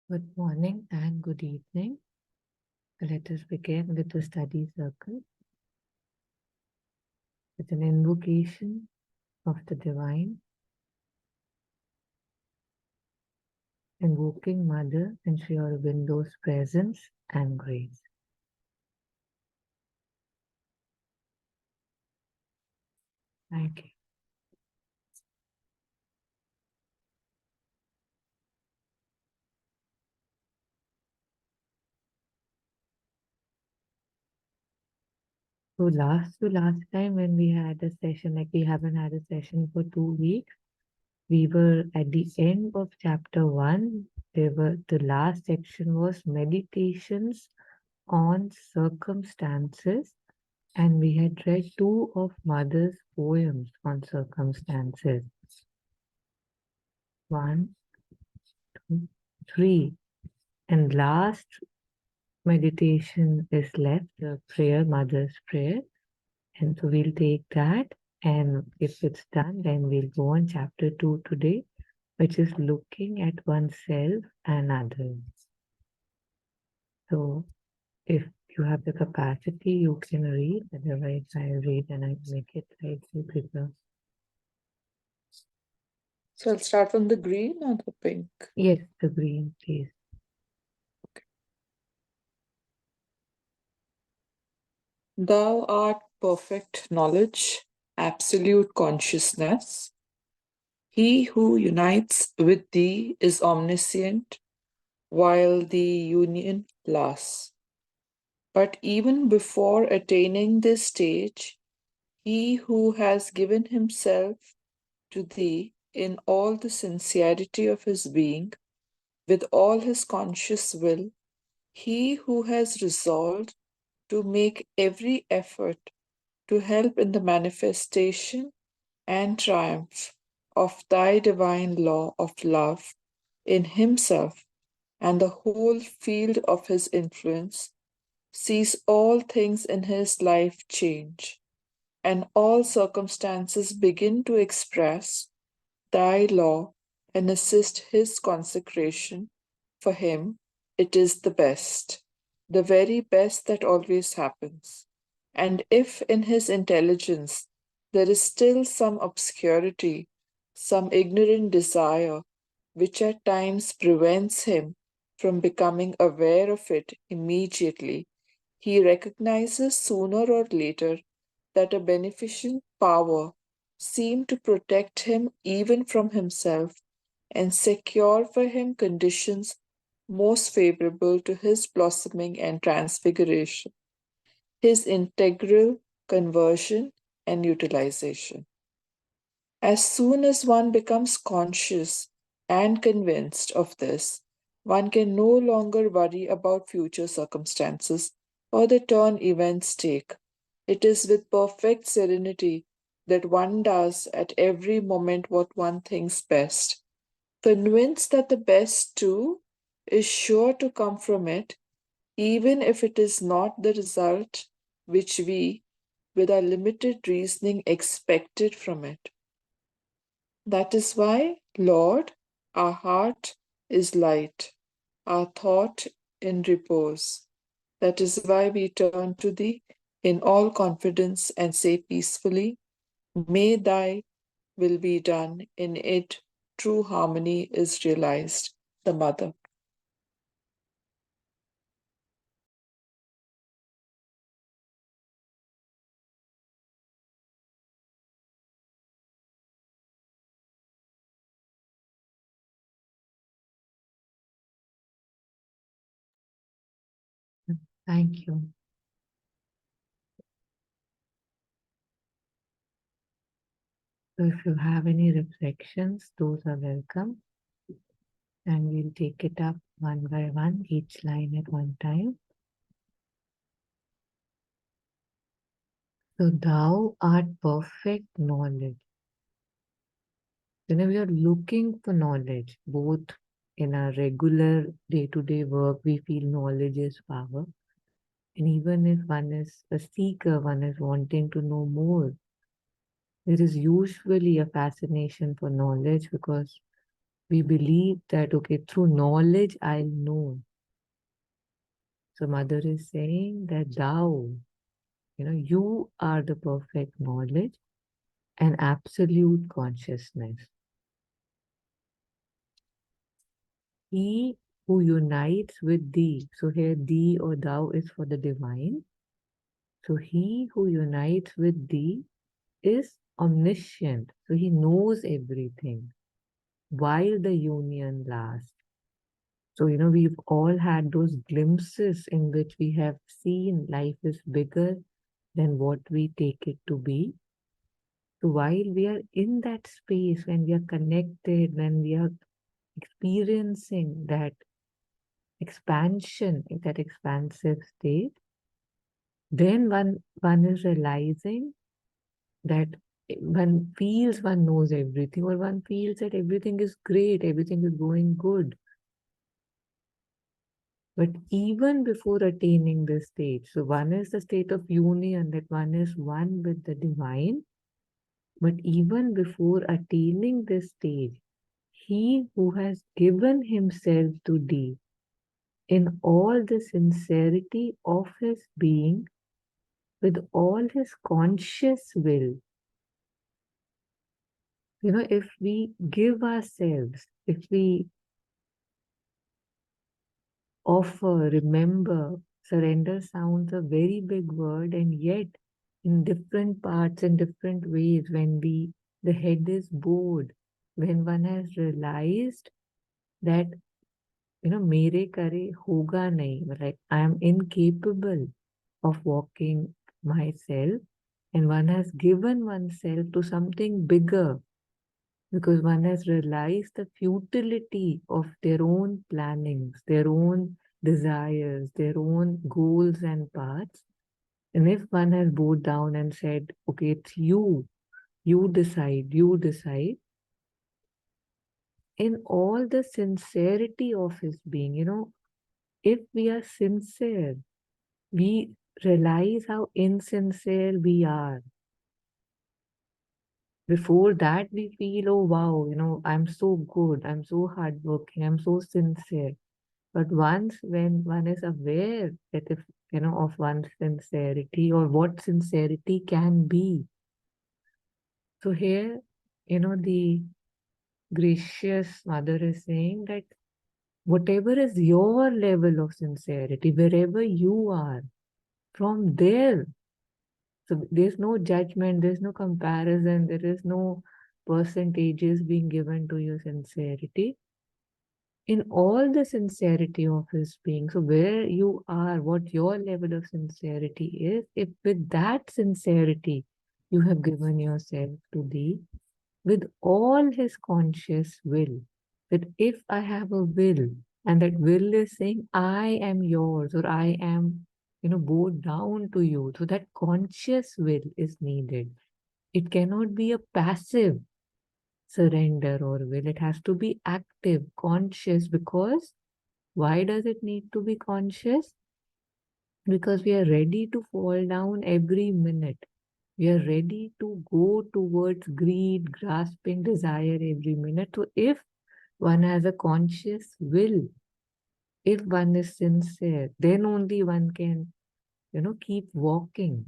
Good morning and good evening. Let us begin with the study circle with an invocation of the divine, invoking Mother and Sri Aurobindo's presence and grace. Thank you. So last time when we had a session, like we haven't had a session for 2 weeks, we were at the end of chapter 1. The last section was meditations on circumstances, and we had read 2 of Mother's poems on circumstances. 1, 2, 3. And last meditation is left, the prayer, Mother's prayer. And so we'll take that, and if it's done, then we'll go on chapter 2 today, which is looking at oneself and others. So if you have the capacity, you can read. Otherwise, I'll read and I'll make it slightly bigger. So I'll start from the green or the pink? Yes, the green, please. Okay. Thou art perfect knowledge, absolute consciousness. He who unites with thee is omniscient, while the union lasts. But even before attaining this stage, he who has given himself to thee in all the sincerity of his being, with all his conscious will, he who has resolved to make every effort to help in the manifestation and triumph of thy divine law of love in himself and the whole field of his influence, sees all things in his life change, and all circumstances begin to express thy law and assist his consecration. For him, it is the best, the very best that always happens. And if in his intelligence there is still some obscurity, some ignorant desire, which at times prevents him from becoming aware of it immediately, he recognizes sooner or later that a beneficent power seemed to protect him even from himself and secure for him conditions most favorable to his blossoming and transfiguration, his integral conversion and utilization. As soon as one becomes conscious and convinced of this, one can no longer worry about future circumstances or the turn events take. It is with perfect serenity that one does at every moment what one thinks best, convinced that the best too is sure to come from it, even if it is not the result which we, with our limited reasoning, expected from it. That is why, Lord, our heart is light, our thought in repose. That is why we turn to Thee in all confidence and say peacefully, May Thy will be done, in it true harmony is realized. The Mother. Thank you. So if you have any reflections, those are welcome. And we'll take it up one by one, each line at one time. So thou art perfect knowledge. Whenever you're looking for knowledge, both in our regular day-to-day work, we feel knowledge is power. And even if one is a seeker, one is wanting to know more, there is usually a fascination for knowledge because We believe that, okay, through knowledge I'll know. So Mother is saying that thou, you are the perfect knowledge and absolute consciousness. He who unites with thee. So here thee or thou is for the divine. So he who unites with thee is omniscient. So he knows everything while the union lasts. So, we've all had those glimpses in which we have seen life is bigger than what we take it to be. So while we are in that space, when we are connected, when we are experiencing that expansion, in that expansive state, then one is realizing that one feels one knows everything, or one feels that everything is great, everything is going good. But even before attaining this stage, so one is the state of union, that one is one with the divine. But even before attaining this stage, he who has given himself to thee in all the sincerity of his being, with all his conscious will, if we give ourselves, if we offer, remember, surrender sounds a very big word, and yet in different parts, in different ways, when the head is bowed, when one has realized that, mere kare hoga nahi, like I am incapable of walking myself, and one has given oneself to something bigger, because one has realized the futility of their own plannings, their own desires, their own goals and paths. And if one has bowed down and said, okay, it's you decide, in all the sincerity of his being, if we are sincere, we realize how insincere we are. Before that, we feel, oh wow, I'm so good, I'm so hardworking, I'm so sincere. But once when one is aware that if, of one's sincerity or what sincerity can be. So here, the gracious Mother is saying that whatever is your level of sincerity, wherever you are, from there, so there's no judgment, there's no comparison, there is no percentages being given to your sincerity. In all the sincerity of his being, so where you are, what your level of sincerity is, if with that sincerity you have given yourself to thee, with all his conscious will, that if I have a will, and that will is saying, I am yours, or I am, bowed down to you. So that conscious will is needed. It cannot be a passive surrender or will. It has to be active, conscious, because why does it need to be conscious? Because we are ready to fall down every minute. We are ready to go towards greed, grasping, desire every minute. So if one has a conscious will, if one is sincere, then only one can, keep walking.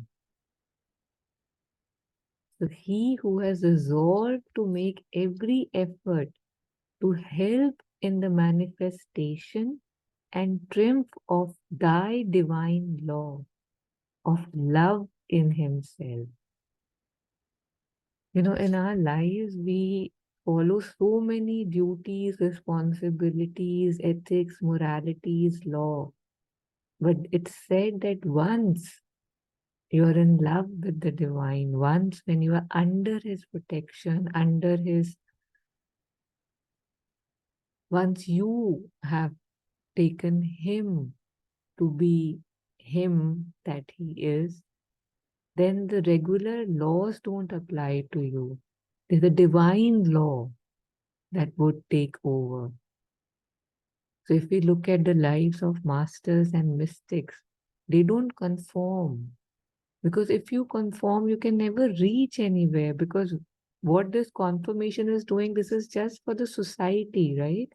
So he who has resolved to make every effort to help in the manifestation and triumph of thy divine law of love in himself. In our lives, we follow so many duties, responsibilities, ethics, moralities, law. But it's said that once you're in love with the divine, once when you are under his protection, once you have taken him to be him that he is, then the regular laws don't apply to you. There's a divine law that would take over. So if we look at the lives of masters and mystics, they don't conform. Because if you conform, you can never reach anywhere, because what this confirmation is doing, this is just for the society, right?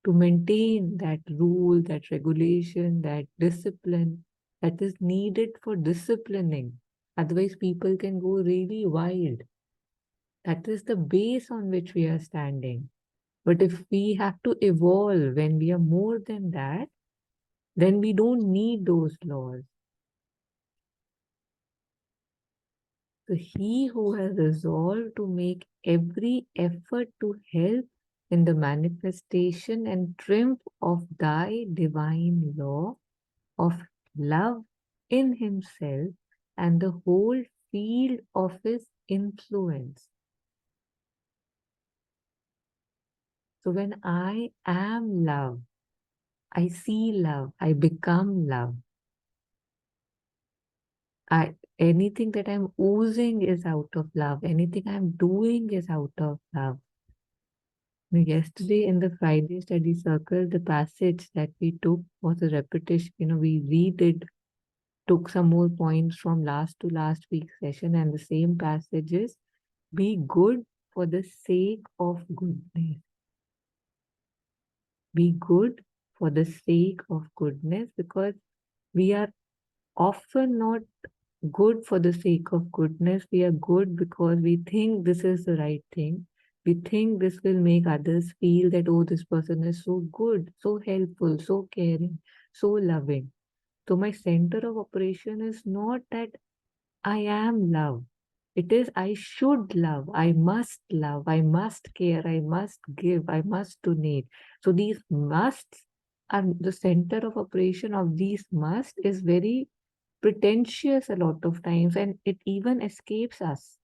To maintain that rule, that regulation, that discipline that is needed for disciplining. Otherwise, people can go really wild. That is the base on which we are standing. But if we have to evolve when we are more than that, then we don't need those laws. So he who has resolved to make every effort to help in the manifestation and triumph of thy divine law of love in himself and the whole field of his influence. So when I am love, I see love, I become love. Anything that I'm oozing is out of love. Anything I'm doing is out of love. Yesterday in the Friday study circle, the passage that we took was a repetition. We redid, took some more points from last to last week's session, and the same passage is be good for the sake of goodness. Be good for the sake of goodness, because we are often not good for the sake of goodness. We are good because we think this is the right thing. We think this will make others feel that, oh, this person is so good, so helpful, so caring, so loving. So my center of operation is not that I am love. It is I should love, I must care, I must give, I must donate. So these musts, and the center of operation of these must is very pretentious a lot of times, and it even escapes us.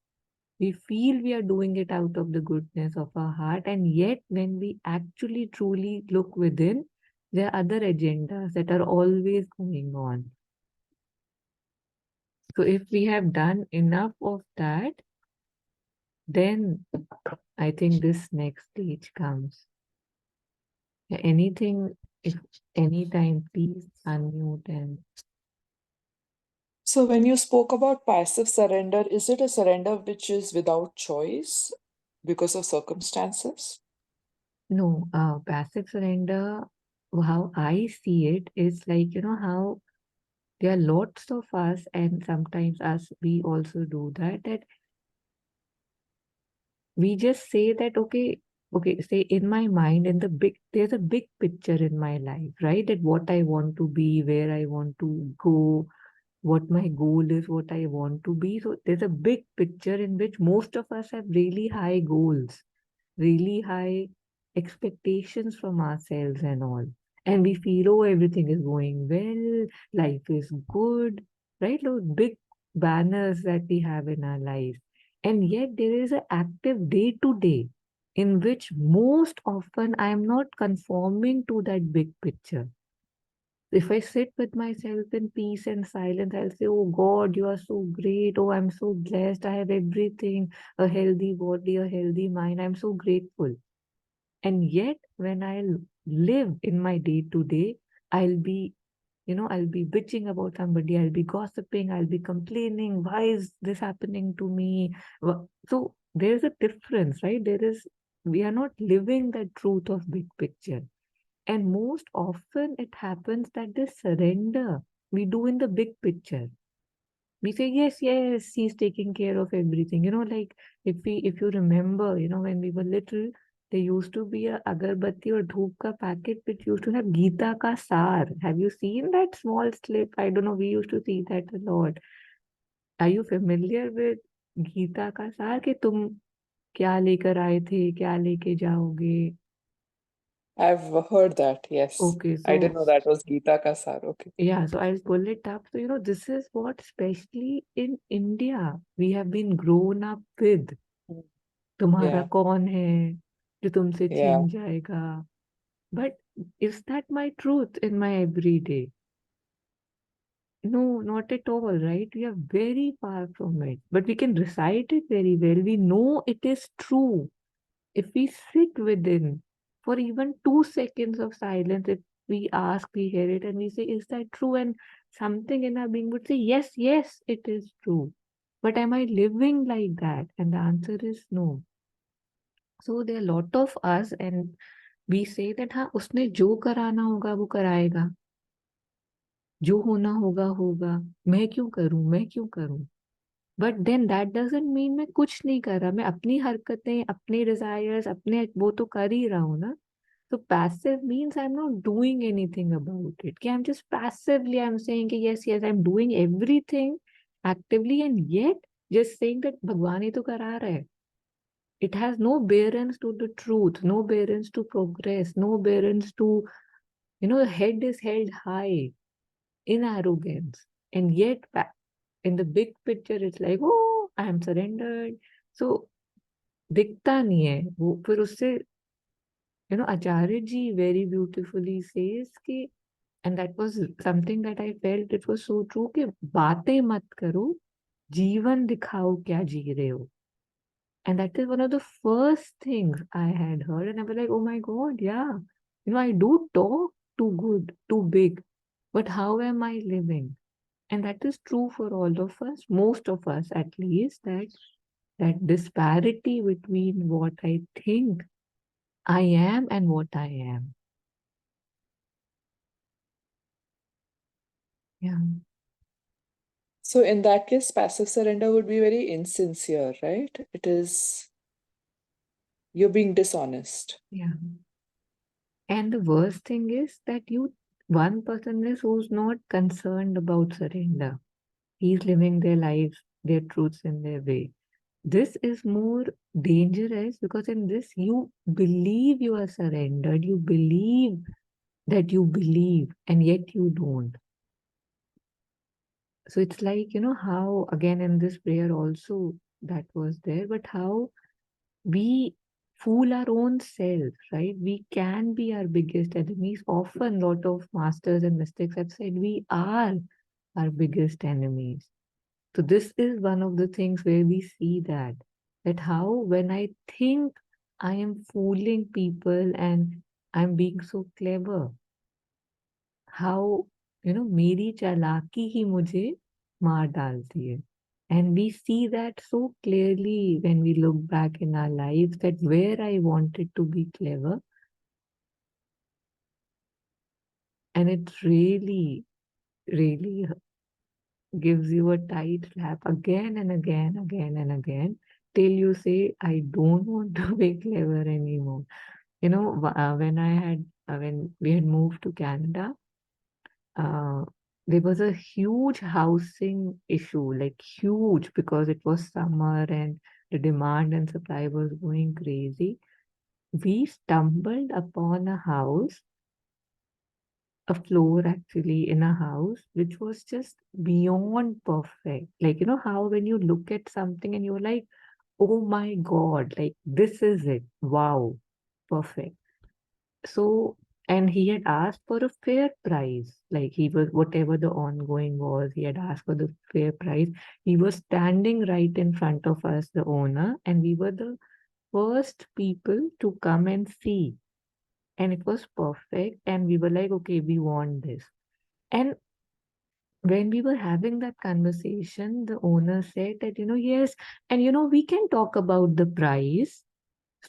We feel we are doing it out of the goodness of our heart, and yet when we actually truly look within, there are other agendas that are always going on. So if we have done enough of that, then I think this next stage comes. Anything, if anytime, please unmute and So, when you spoke about passive surrender, is it a surrender which is without choice because of circumstances? no, passive surrender, how I see it is like, how there are lots of us, and sometimes us, we also do that, that we just say that, okay, say in my mind, there's a big picture in my life, right? That what I want to be, where I want to go, what my goal is, what I want to be. So there's a big picture in which most of us have really high goals, really high expectations from ourselves and all. And we feel, oh, everything is going well, life is good, right? Those big banners that we have in our lives. And yet there is an active day to day in which most often I am not conforming to that big picture. If I sit with myself in peace and silence, I'll say, oh God, you are so great. Oh, I'm so blessed. I have everything, a healthy body, a healthy mind. I'm so grateful. And yet, when I'll live in my day to day, I'll be, I'll be bitching about somebody, I'll be gossiping, I'll be complaining. Why is this happening to me? So there's a difference, right? We are not living the truth of big picture. And most often it happens that this surrender we do in the big picture. We say, yes, yes, he's taking care of everything. Like if you remember, when we were little, there used to be a agarbatti or dhoop ka packet which used to have Gita ka sar. Have you seen that small slip? I don't know. We used to see that a lot. Are you familiar with Gita का सार कि तुम क्या लेकर आए थे, क्या लेके जाओगे? I've heard that, yes. Okay, I didn't so know that was Gita ka sar. Okay. yeah, so I'll pull it up. So, this is what, especially in India, we have been grown up with. Mm. तुम्हारा Yeah, कौन है जो तुमसे yeah. छीन जाएगा? But is that my truth in my everyday? No, not at all, right? We are very far from it. But we can recite it very well. We know it is true. If we sit within for even 2 seconds of silence, if we ask, we hear it, and we say, is that true? And something in our being would say, yes, yes, it is true. But am I living like that? And the answer is no. So there are a lot of us, and we say that हाँ उसने जो कराना होगा वो कराएगा, जो होना होगा होगा, मैं क्यों करूं, मैं क्यों करूं. But then that doesn't mean मैं कुछ नहीं कर रहा, मैं अपनी हरकतें, अपने डिजायर्स, अपने वो तो कर ही रहा हूँ ना. So passive means I'm not doing anything about it. कि I'm just passively I'm saying कि yes, yes, I'm doing everything actively, and yet just saying that भगवान ही तो करा रहा है. It has no bearance to the truth, no bearance to progress, no bearance to, the head is held high in arrogance. And yet in the big picture, it's like, oh, I am surrendered. So दिखता नहीं है वो. फिर उससे Acharya ji very beautifully says कि, and that was something that I felt it was so true कि बातें मत करो, जीवन दिखाओ क्या जी रहे हो. And that is one of the first things I had heard, and I was like, oh my God, yeah, I do talk too good, too big, but how am I living? And that is true for all of us, most of us at least, that disparity between what I think I am and what I am. Yeah. So in that case, passive surrender would be very insincere, right? It is you're being dishonest. Yeah. And the worst thing is that one person is who's not concerned about surrender. He's living their lives, their truths in their way. This is more dangerous because in this you believe you are surrendered, you believe that you believe, and yet you don't. So it's like, how again in this prayer also that was there, but how we fool our own selves, right? We can be our biggest enemies. Often, lot of masters and mystics have said we are our biggest enemies. So this is one of the things where we see that how when I think I am fooling people and I'm being so clever, how मेरी चालाकी ही मुझे मार डालती है. And we see that so clearly when we look back in our lives that where I wanted to be clever, and it really, really gives you a tight slap again and again, again and again, till you say, I don't want to be clever anymore. When when we had moved to Canada, uh, there was a huge housing issue, like huge, because it was summer and the demand and supply was going crazy. We stumbled upon a floor actually in a house which was just beyond perfect. Like, how when you look at something and you're like, oh my God, like this is it. Wow, perfect. So, and he had asked for a fair price. Like he was, whatever the ongoing was, he had asked for the fair price. He was standing right in front of us, the owner, and we were the first people to come and see. And it was perfect. And we were like, okay, we want this. And when we were having that conversation, the owner said that, yes, and we can talk about the price.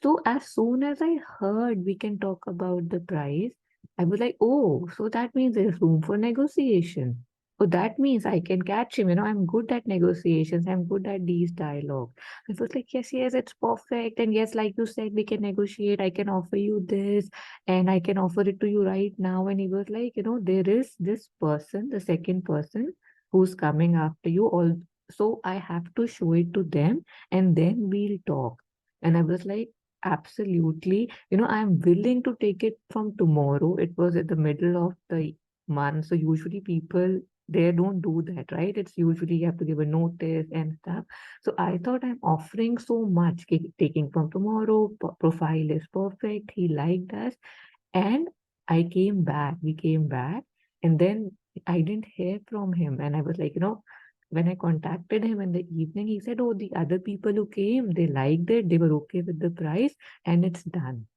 So as soon as I heard we can talk about the price, I was like, oh, so that means there's room for negotiation. Oh, that means I can catch him. I'm good at negotiations. I'm good at these dialogues. I was like, yes, yes, it's perfect. And yes, like you said, we can negotiate. I can offer you this and I can offer it to you right now. And he was like, there is this person, the second person who's coming after you. Also, I have to show it to them and then we'll talk. And I was like, absolutely. I'm willing to take it from tomorrow. It was at the middle of the month. So usually people they don't do that, right? It's usually you have to give a notice and stuff. So I thought I'm offering so much, taking from tomorrow, profile is perfect. He liked us. And I came back, we came back, and then I didn't hear from him. And I was like, when I contacted him in the evening, he said, oh, the other people who came, they liked it, they were okay with the price, and it's done.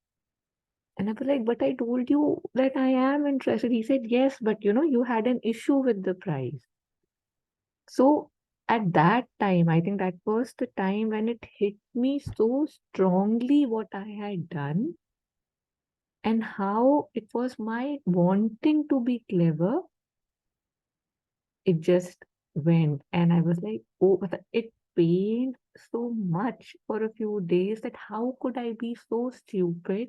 And I was like, but I told you that I am interested. He said, yes, but you had an issue with the price. So at that time, I think that was the time when it hit me so strongly what I had done and how it was my wanting to be clever. It just went, and I was like, oh, but it pained so much for a few days that how could I be so stupid?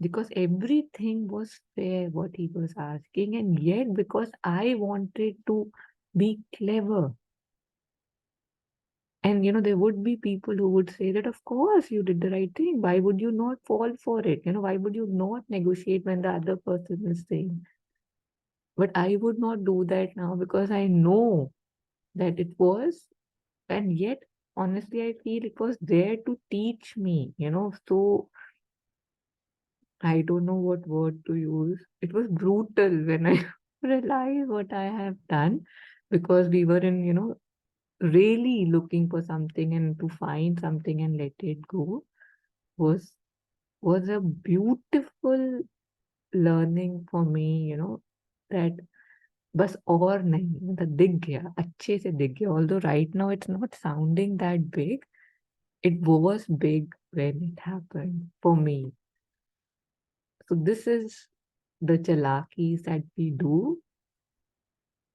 Because everything was fair what he was asking, and yet because I wanted to be clever. And there would be people who would say that, of course, you did the right thing. Why would you not fall for it? Why would you not negotiate when the other person is saying? But I would not do that now because I know that it was, and yet, honestly, I feel it was there to teach me. So I don't know what word to use. It was brutal when I realized what I have done because we were in really looking for something, and to find something and let it go was was a beautiful learning for me, that बस और नहीं मतलब दिख गया अच्छे से दिख गया, although right now it's not sounding that big, it was big when it happened for me. So this is the chalakis that we do,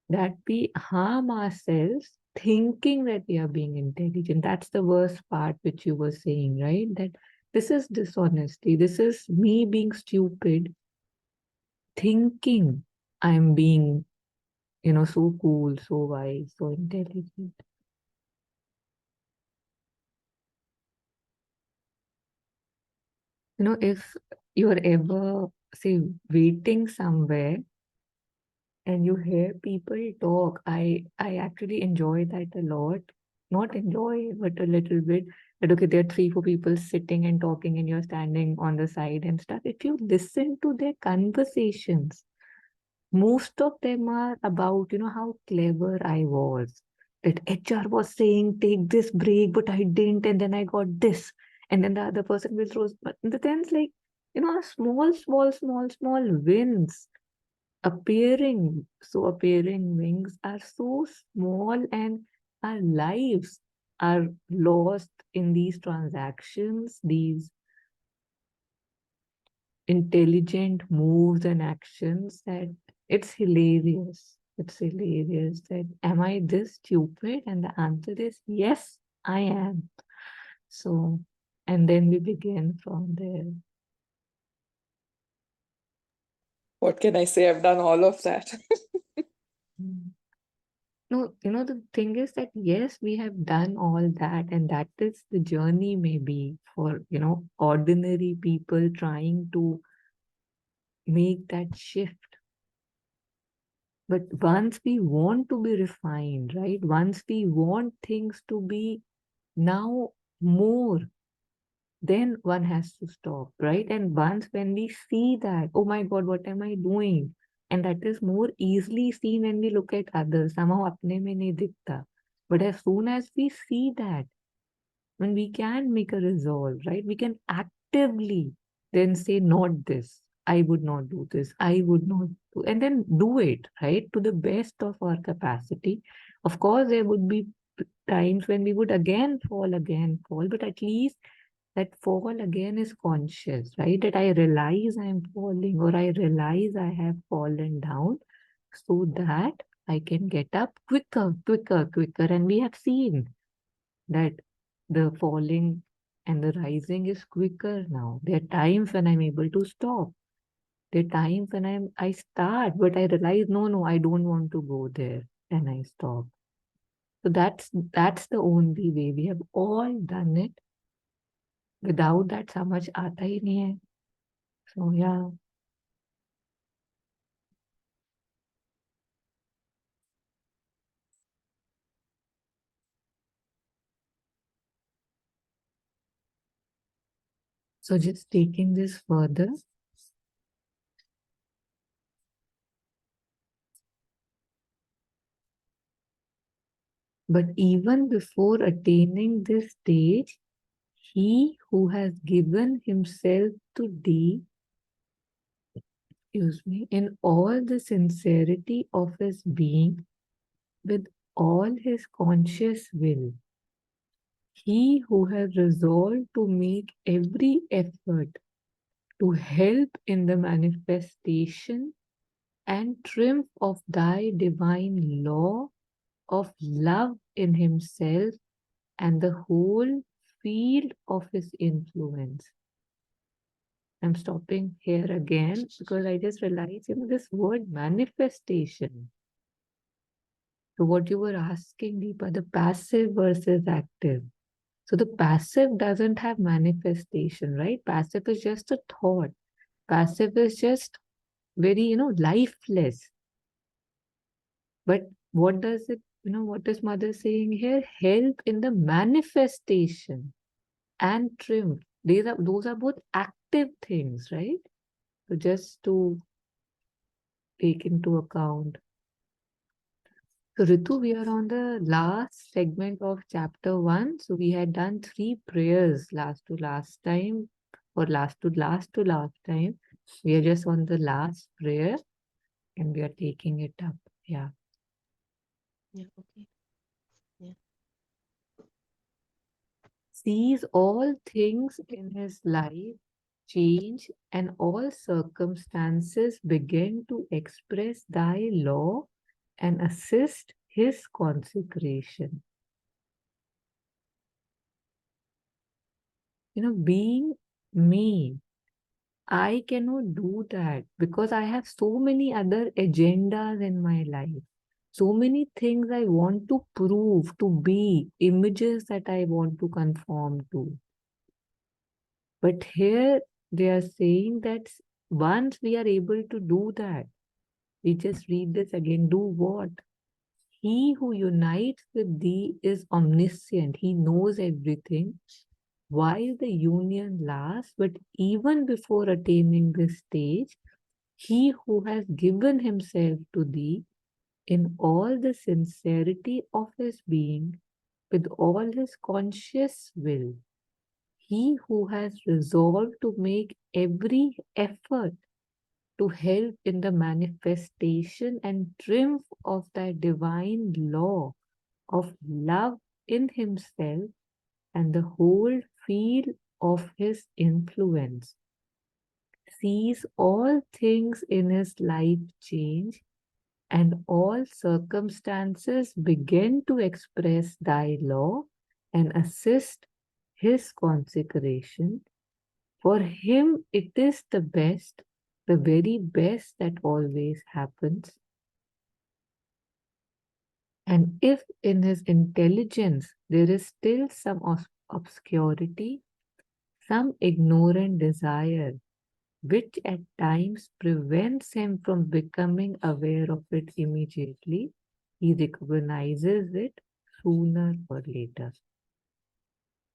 that we harm ourselves thinking that we are being intelligent. That's the worst part which you were saying, right? That this is dishonesty. This is me being stupid, thinking I'm being so cool, so wise, so intelligent. If you're ever, say, waiting somewhere and you hear people talk, I actually enjoy that a lot. Not enjoy, but a little bit. That okay, there are three, four people sitting and talking, and you're standing on the side and stuff. If you listen to their conversations, most of them are about how clever I was. That HR was saying, take this break, but I didn't, and then I got this. And then the other person will throw. But in the sense, small, small, small, small wins appearing. So appearing wings are so small, and our lives are lost in these transactions, these intelligent moves and actions, that it's hilarious. It's hilarious that am I this stupid? And the answer is yes, I am. So, and then we begin from there. What can I say? I've done all of that. Mm. No, the thing is that yes, we have done all that, and that is the journey maybe for ordinary people trying to make that shift. But once we want to be refined, right? Once we want things to be now more, then one has to stop, right? And once when we see that, oh my God, what am I doing? And that is more easily seen when we look at others. Somehow apne mein nahi dikhta. But as soon as we see that, when we can make a resolve, right? We can actively then say, not this. I would not do this. I would not do, and then do it, right? To the best of our capacity. Of course, there would be times when we would again fall, but at least that fall again is conscious, right? That I realize I'm falling, or I realize I have fallen down, so that I can get up quicker, quicker, quicker. And we have seen that the falling and the rising is quicker now. There are times when I'm able to stop. There are times when I start, but I realize no, I don't want to go there, and I stop. So that's the only way. We have all done it. Without that, समझ आता ही नहीं है. So yeah. So just taking this further, but even before attaining this stage, he who has given himself to thee, excuse me, in all the sincerity of his being, with all his conscious will. He who has resolved to make every effort to help in the manifestation and triumph of thy divine law of love in himself and the whole field of his influence. I'm stopping here again because I just realized, this word manifestation. So what you were asking, Deepa, the passive versus active. So the passive doesn't have manifestation, right? Passive is just a thought. Passive is just very, lifeless. But what does it, what is Mother saying here? Help in the manifestation and triumph. Those are both active things, right? So just to take into account. So Ritu, we are on the last segment of chapter 1. So we had done 3 prayers last to last time, or last time. We are just on the last prayer and we are taking it up. Yeah. Yeah, okay. Yeah. Sees all things in his life change and all circumstances begin to express thy law and assist his consecration. Being me, I cannot do that because I have so many other agendas in my life. So many things I want to prove, to be, images that I want to conform to. But here they are saying that once we are able to do that, we just read this again, do what? He who unites with thee is omniscient. He knows everything. While the union lasts, but even before attaining this stage, he who has given himself to thee in all the sincerity of his being, with all his conscious will, he who has resolved to make every effort to help in the manifestation and triumph of that divine law of love in himself and the whole field of his influence, sees all things in his life change and all circumstances begin to express thy law and assist his consecration. For him, it is the best, the very best that always happens. And if in his intelligence there is still some obscurity, some ignorant desire, which at times prevents him from becoming aware of it immediately, he recognizes it sooner or later.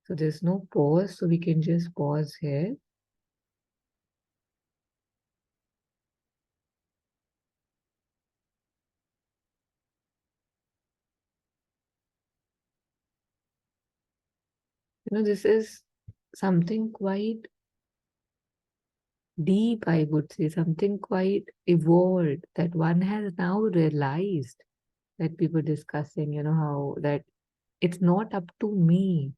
So there's no pause, so we can just pause here. This is something quite deep, I would say, something quite evolved that one has now realized that we were discussing, how that it's not up to me.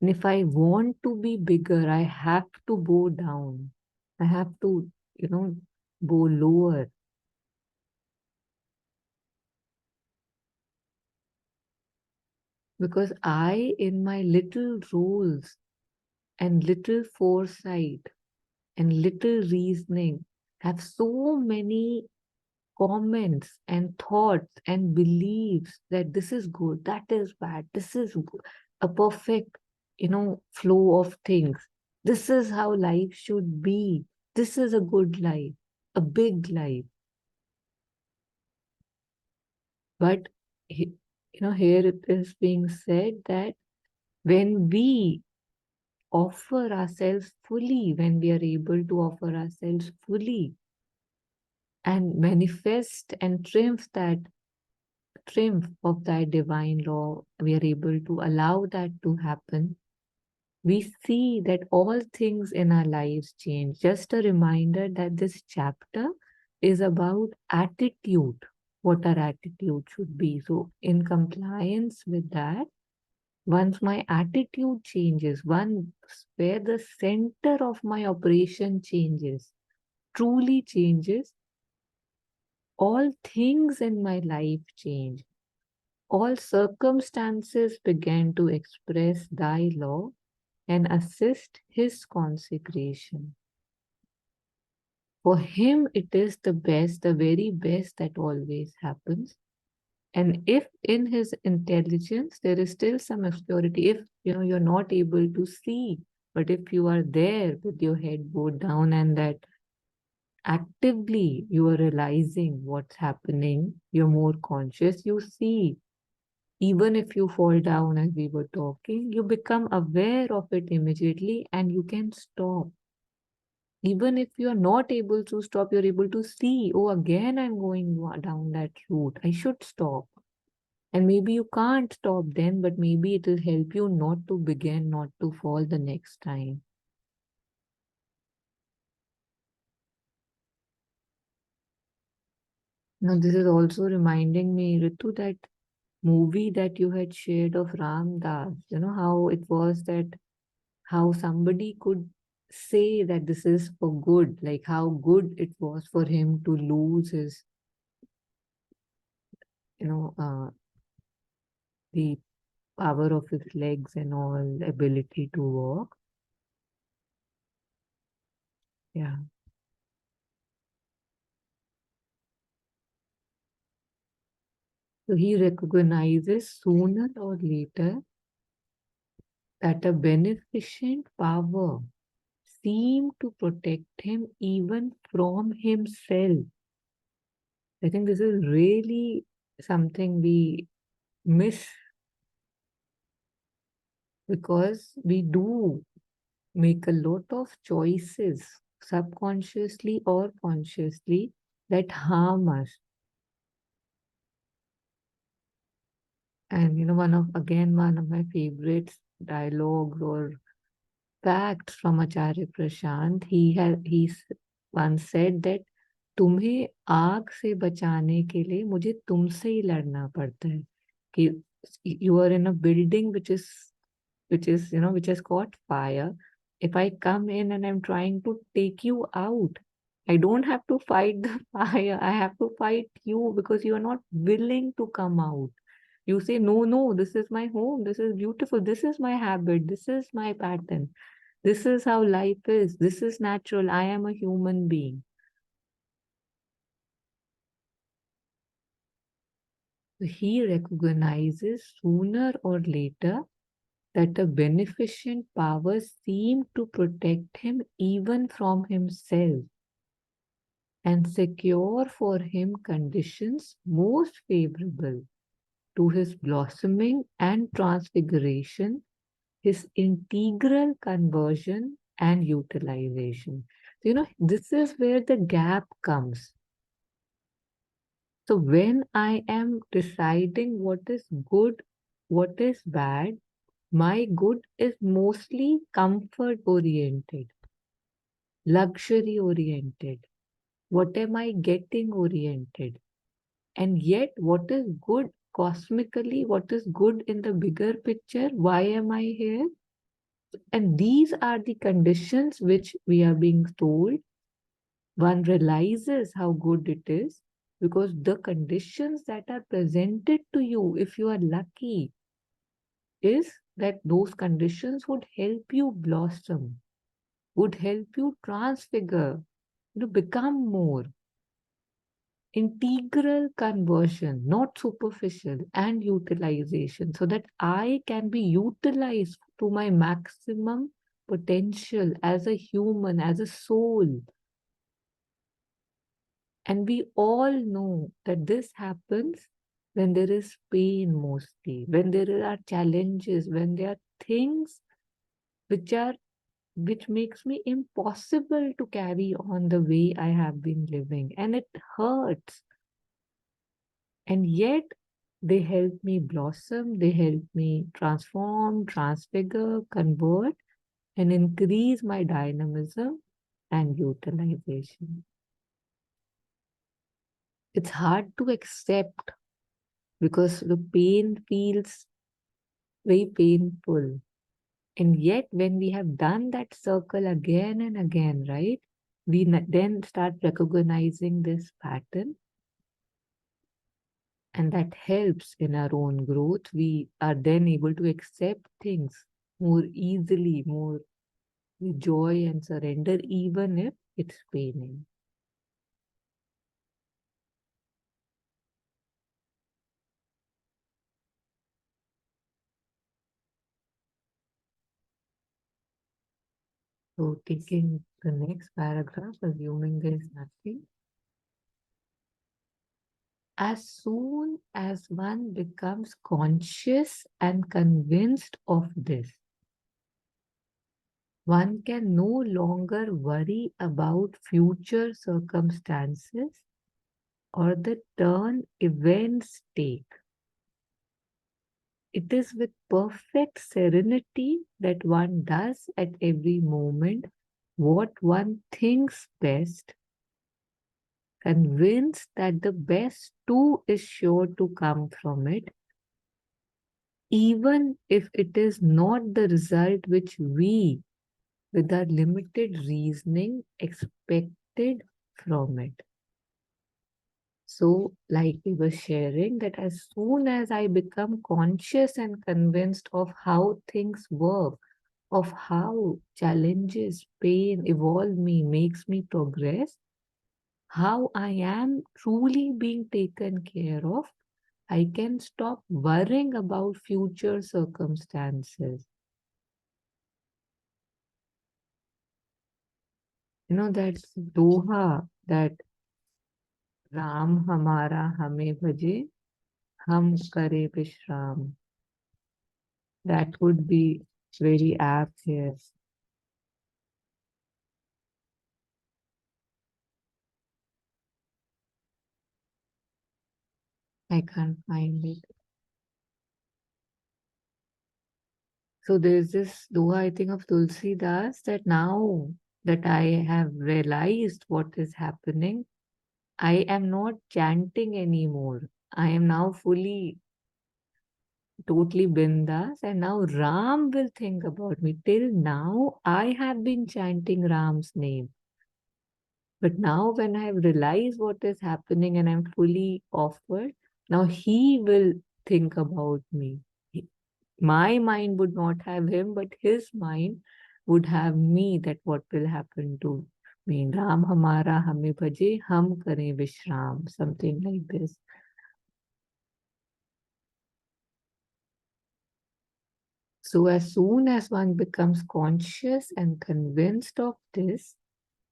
And if I want to be bigger, I have to go down. I have to, go lower. Because I, in my little rules and little foresight and little reasoning, have so many comments and thoughts and beliefs that this is good, that is bad, this is a perfect, flow of things. This is how life should be. This is a good life, a big life. But, here it is being said that when we offer ourselves fully, when we are able to offer ourselves fully and manifest and triumph of thy divine law, we are able to allow that to happen, we see that all things in our lives change. Just a reminder that this chapter is about attitude. what our attitude should be. So, in compliance with that, once my attitude changes, once where the center of my operation changes, truly changes, all things in my life change. All circumstances began to express thy law and assist his consecration. For him, it is the best, the very best that always happens. And if in his intelligence there is still some obscurity, if you're not able to see, but if you are there with your head bowed down and that actively you are realizing what's happening, you're more conscious, you see. Even if you fall down as we were talking, you become aware of it immediately and you can stop. Even if you're not able to stop, you're able to see, oh, again, I'm going down that route. I should stop. And maybe you can't stop then, but maybe it will help you not to begin, not to fall the next time. Now, this is also reminding me, Ritu, that movie that you had shared of Ram Das, how it was that how somebody could say that this is for good, like how good it was for him to lose his, the power of his legs and all, ability to walk. Yeah. So he recognizes sooner or later that a beneficent power seemed to protect him even from himself. I think this is really something we miss because we do make a lot of choices, subconsciously or consciously, that harm us. And one of my favorite dialogues or facts from Acharya Prashant, once said that तुम्हें आग से बचाने के लिए मुझे तुमसे ही लड़ना पड़ता है कि you are in a building which has caught fire. If I come in and I'm trying to take you out, I don't have to fight the fire. I have to fight you because you are not willing to come out. You say, no, no, this is my home. This is beautiful. This is my habit. This is my pattern. This is how life is. This is natural. I am a human being. So he recognizes sooner or later that a beneficent power seemed to protect him even from himself and secure for him conditions most favorable to his blossoming and transfiguration, his integral conversion and utilization. So, this is where the gap comes. So when I am deciding what is good, what is bad, my good is mostly comfort oriented, luxury oriented. What am I getting oriented? And yet, what is good cosmically? What is good in the bigger picture? Why am I here? And these are the conditions which we are being told. One realizes how good it is because the conditions that are presented to you, if you are lucky, is that those conditions would help you blossom, would help you transfigure, become more. Integral conversion, not superficial, and utilization, so that I can be utilized to my maximum potential as a human, as a soul. And we all know that this happens when there is pain mostly, when there are challenges, when there are things which makes me impossible to carry on the way I have been living. And it hurts. And yet they help me blossom, they help me transform, transfigure, convert, and increase my dynamism and utilization. It's hard to accept because the pain feels very painful. And yet, when we have done that circle again and again, right, we then start recognizing this pattern, and that helps in our own growth. We are then able to accept things more easily, more with joy and surrender, even if it's paining. So, taking the next paragraph, assuming there is nothing. As soon as one becomes conscious and convinced of this, one can no longer worry about future circumstances or the turn events take. It is with perfect serenity that one does at every moment what one thinks best, convinced that the best too is sure to come from it, even if it is not the result which we, with our limited reasoning, expected from it. So, like we were sharing, that as soon as I become conscious and convinced of how things work, of how challenges, pain evolve me, makes me progress, how I am truly being taken care of, I can stop worrying about future circumstances. You know, that doha, that Ram हमारा हमें भजे हम करे विश्राम. That would be very apt here. I can't find it. So there's this doha, I think, of Tulsi Das, that now that I have realized what is happening, I am not chanting anymore. I am now fully, totally bindas, and now Ram will think about me. Till now, I have been chanting Ram's name. But now, when I have realized what is happening and I'm fully offered, now he will think about me. My mind would not have him, but his mind would have me, that what will happen to me. Ram hamara hame bhaje, hum kare vishram, something like this. So as soon as one becomes conscious and convinced of this,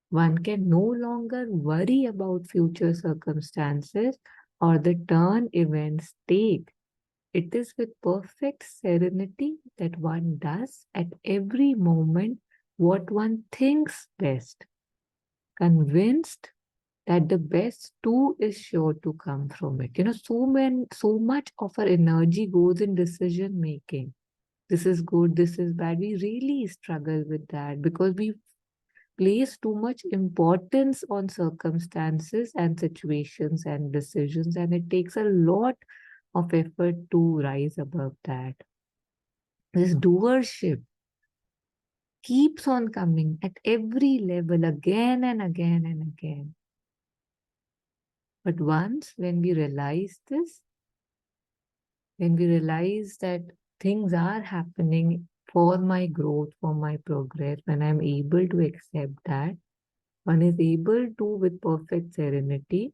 one can no longer worry about future circumstances or the turn events take. It is with perfect serenity that one does at every moment what one thinks best, convinced that the best too is sure to come from it. You know, so much of our energy goes in decision making. This is good, this is bad. We really struggle with that because we place too much importance on circumstances and situations and decisions, and it takes a lot of effort to rise above that. This doership keeps on coming at every level again and again and again. But once when we realize this, when we realize that things are happening for my growth, for my progress, when I'm able to accept that, one is able to, with perfect serenity,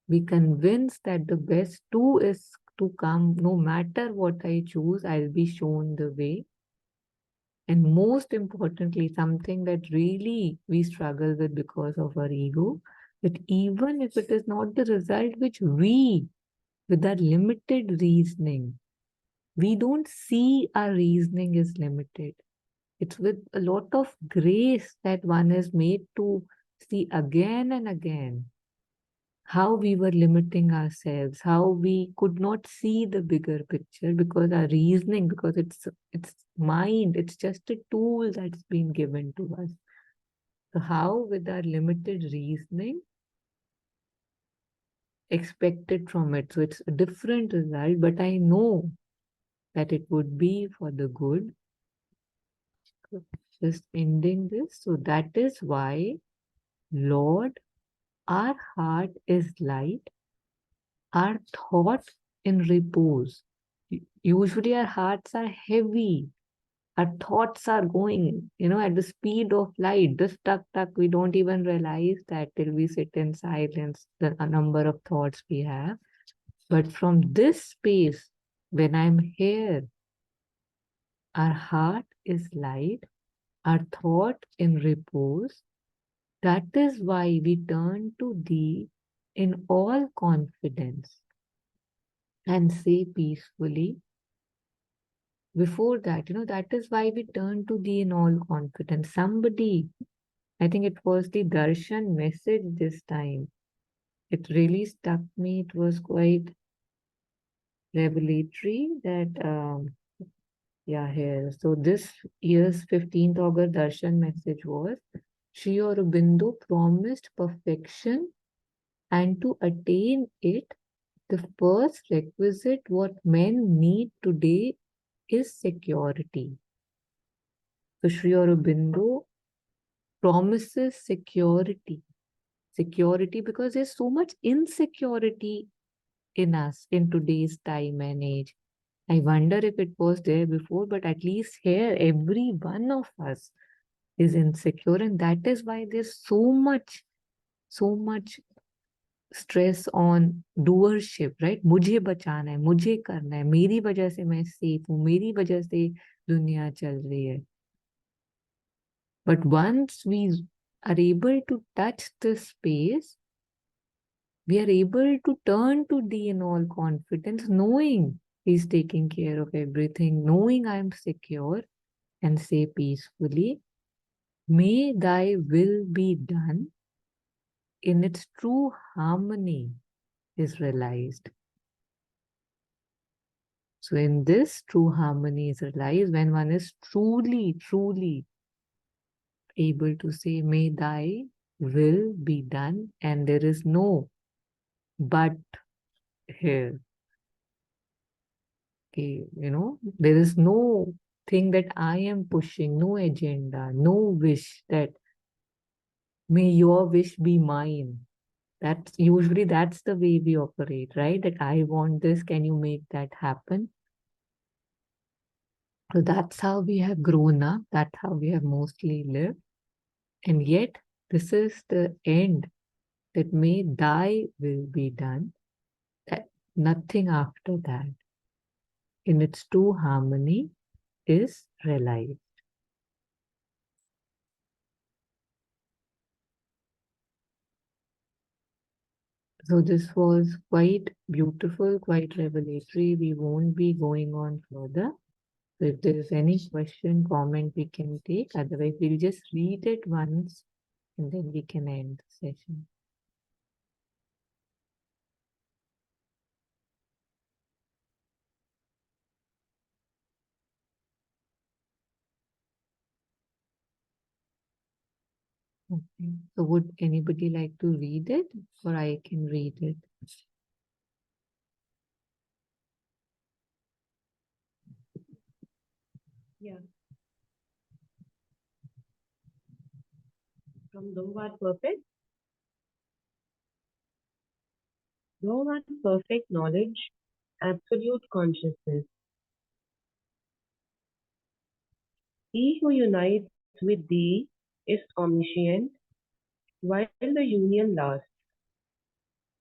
be convinced that the best too is to come. No matter what I choose, I'll be shown the way. And most importantly, something that really we struggle with because of our ego, that even if it is not the result which we, with our limited reasoning, we don't see our reasoning is limited. It's with a lot of grace that one is made to see again and again how we were limiting ourselves, how we could not see the bigger picture because our reasoning, because it's mind, it's just a tool that's been given to us. So how with our limited reasoning expected from it. So it's a different result, but I know that it would be for the good. Just ending this. So that is why, Lord, our heart is light, our thought in repose. Usually our hearts are heavy. Our thoughts are going, at the speed of light, just tuck, tuck. We don't even realize that till we sit in silence, the a number of thoughts we have. But from this space, when I'm here, our heart is light, our thought in repose. That is why we turn to thee in all confidence and say peacefully. Before that, that is why we turn to thee in all confidence. Somebody, I think it was the darshan message this time. It really stuck me. It was quite revelatory that, yeah, here. So this year's 15th August darshan message was, Sri Aurobindo promised perfection, and to attain it, the first requisite what men need today is security. So Sri Aurobindo promises security. Security because there's so much insecurity in us in today's time and age. I wonder if it was there before, but at least here, every one of us is insecure, and that is why there's so much stress on doership, right? मुझे बचाना है, मुझे करना है, मेरी वजह से मैं सेफ हूँ, मेरी वजह से दुनिया चल रही है. But once we are able to touch this space, we are able to turn to thee in all confidence, knowing he's taking care of everything, knowing I am secure, and say peacefully, may thy will be done in its true harmony is realized. So in this true harmony is realized when one is truly able to say, may thy will be done, and there is no but here. Okay, there is no thing that I am pushing, no agenda, no wish that may your wish be mine. That's the way we operate, right? That I want this, can you make that happen? So that's how we have grown up, that's how we have mostly lived. And yet, this is the end, that may thy will be done, that nothing after that in its true harmony is realized. So this was quite beautiful, quite revelatory. We won't be going on further. So if there is any question, comment, we can take. Otherwise, we'll just read it once and then we can end the session. Okay. So would anybody like to read it, or I can read it? Yeah. From thou art perfect. Thou art perfect knowledge, absolute consciousness. He who unites with thee is omniscient, while the union lasts.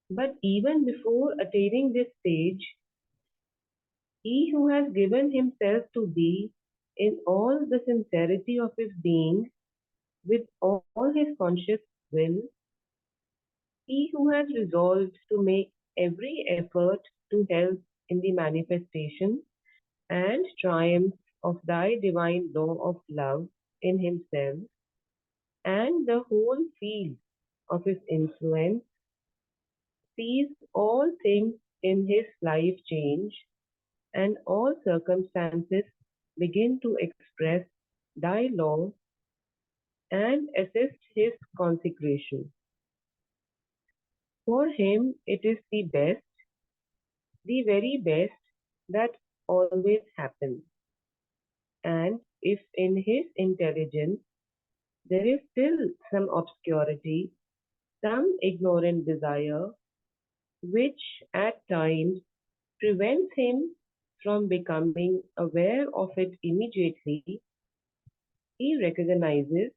But even before attaining this stage, he who has given himself to thee in all the sincerity of his being, with all his conscious will, he who has resolved to make every effort to help in the manifestation and triumph of thy divine law of love in himself and the whole field of his influence, sees all things in his life change, and all circumstances begin to express thy law and assist his consecration. For him, it is the best, the very best that always happens. And if in his intelligence there is still some obscurity, some ignorant desire, which at times prevents him from becoming aware of it immediately, he recognizes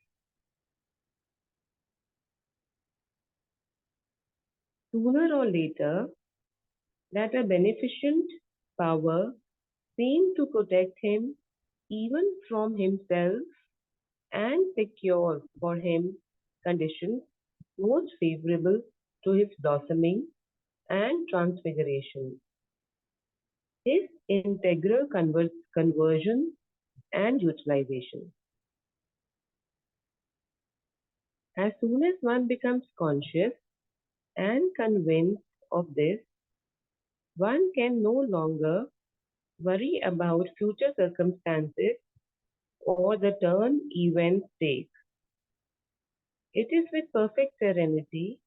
sooner or later that a beneficent power seemed to protect him even from himself and secure for him conditions most favorable to his blossoming and transfiguration. His integral conversion and utilization. As soon as one becomes conscious and convinced of this, one can no longer worry about future circumstances or the turn events take. It is with perfect serenity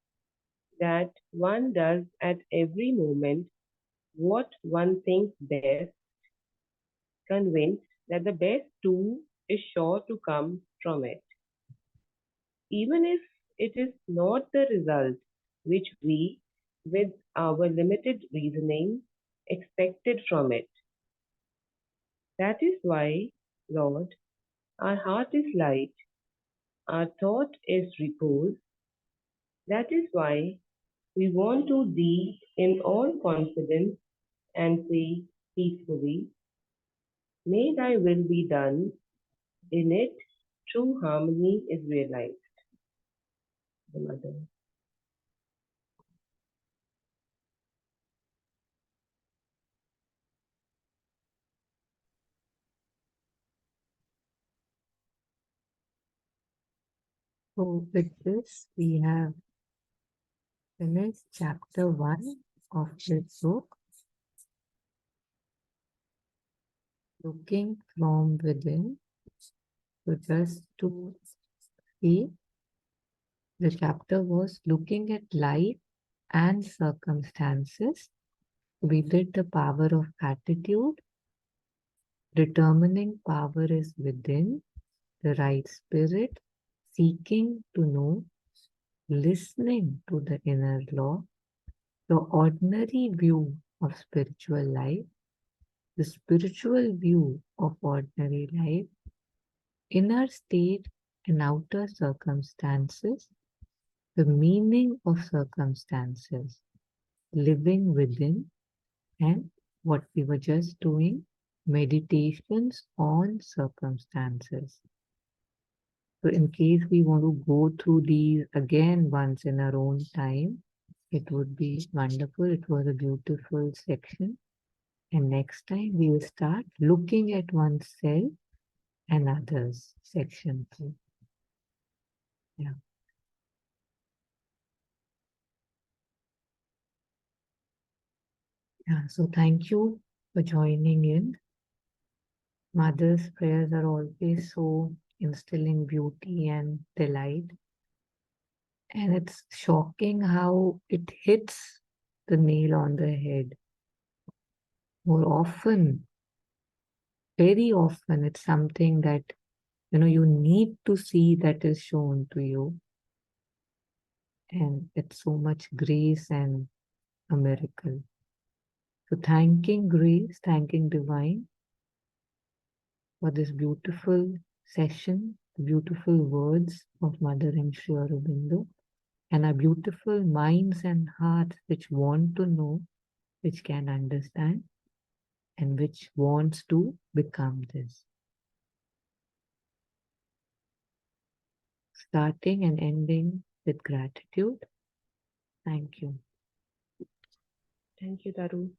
that one does at every moment what one thinks best, convinced that the best too is sure to come from it, even if it is not the result which we, with our limited reasoning, expected from it. That is why, Lord, our heart is light, our thought is repose. That is why we want to thee in all confidence and say peacefully, may thy will be done. In it, true harmony is realized. The mother. So with this, we have finished chapter 1 of this book, Looking from Within. So just to see, the chapter was looking at life and circumstances. We did the power of attitude, determining power is within, the right spirit, seeking to know, listening to the inner law, the ordinary view of spiritual life, the spiritual view of ordinary life, inner state and outer circumstances, the meaning of circumstances, living within, and what we were just doing, meditations on circumstances. So in case we want to go through these again once in our own time, it would be wonderful. It was a beautiful section. And next time we will start looking at oneself and others, section 2. Yeah. Yeah. So thank you for joining in. Mother's prayers are always so instilling beauty and delight. And it's shocking how it hits the nail on the head. More often, very often, it's something that you need to see that is shown to you. And it's so much grace and a miracle. So thanking grace, thanking divine for this beautiful session, the beautiful words of Mother and Sri Aurobindo, and our beautiful minds and hearts which want to know, which can understand, and which wants to become this. Starting and ending with gratitude. Thank you. Thank you, Taru.